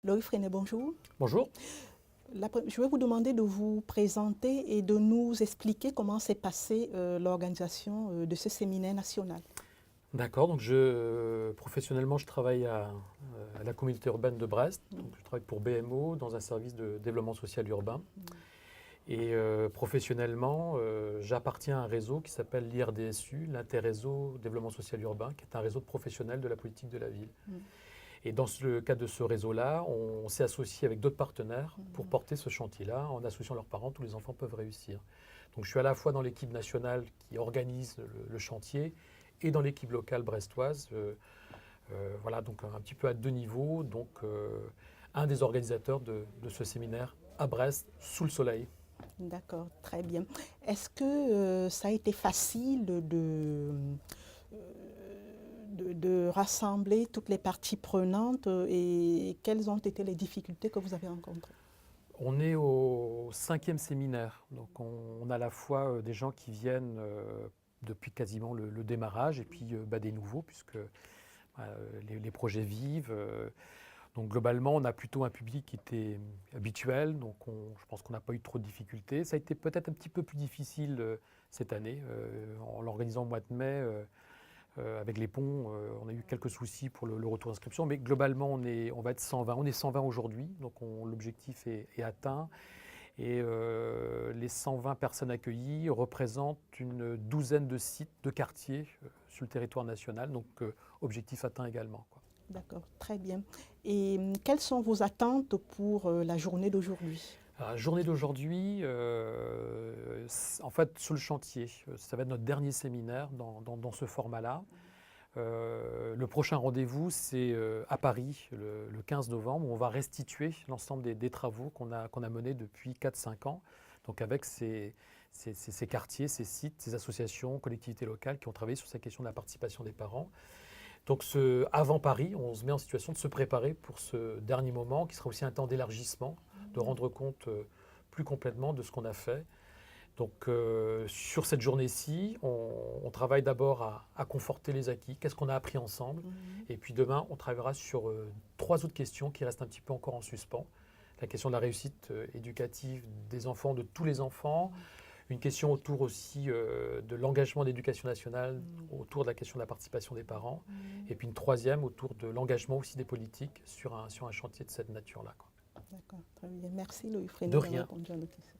Loïc Freinet, bonjour. Bonjour. Je vais vous demander de vous présenter et de nous expliquer comment s'est passée l'organisation de ce séminaire national. D'accord, donc professionnellement, je travaille à la communauté urbaine de Brest. Donc, je travaille pour BMO dans un service de développement social urbain. Et professionnellement, j'appartiens à un réseau qui s'appelle l'IRDSU, l'Interréseau Développement Social Urbain, qui est un réseau de professionnels de la politique de la ville. Et dans le cadre de ce réseau-là, on s'est associé avec d'autres partenaires pour porter ce chantier-là. En associant leurs parents, tous les enfants peuvent réussir. Donc je suis à la fois dans l'équipe nationale qui organise le chantier et dans l'équipe locale brestoise. Voilà, donc un petit peu à deux niveaux. Donc un des organisateurs de ce séminaire à Brest, sous le soleil. D'accord, très bien. Est-ce que ça a été facile de rassembler toutes les parties prenantes et quelles ont été les difficultés que vous avez rencontrées? On est au 5e séminaire, donc on a à la fois des gens qui viennent depuis quasiment le démarrage et puis des nouveaux, puisque les projets vivent. Donc globalement, on a plutôt un public qui était habituel, donc je pense qu'on n'a pas eu trop de difficultés. Ça a été peut-être un petit peu plus difficile cette année, en l'organisant au mois de mai. Avec les ponts, on a eu quelques soucis pour le retour d'inscription, mais globalement, on va être 120. On est 120 aujourd'hui, donc l'objectif est atteint. Et les 120 personnes accueillies représentent une douzaine de sites, de quartiers sur le territoire national, donc objectif atteint également, quoi. D'accord, très bien. Et quelles sont vos attentes pour la journée d'aujourd'hui? La journée d'aujourd'hui, en fait, sur le chantier, ça va être notre dernier séminaire dans ce format-là. Le prochain rendez-vous, c'est à Paris, le 15 novembre, où on va restituer l'ensemble des travaux qu'on a menés depuis 4-5 ans, donc avec ces quartiers, ces sites, ces associations, collectivités locales qui ont travaillé sur cette question de la participation des parents. Donc avant Paris, on se met en situation de se préparer pour ce dernier moment, qui sera aussi un temps d'élargissement, de rendre compte plus complètement de ce qu'on a fait. Donc sur cette journée-ci, on travaille d'abord à conforter les acquis, qu'est-ce qu'on a appris ensemble. Et puis demain, on travaillera sur 3 autres questions qui restent un petit peu encore en suspens. La question de la réussite éducative des enfants, de tous les enfants. Une question autour aussi de l'engagement d'éducation nationale, autour de la question de la participation des parents. Et puis une troisième autour de l'engagement aussi des politiques sur un chantier de cette nature-là, quoi. D'accord, très bien. Merci Loïc Freinet De d'avoir rien. répondu à nos questions.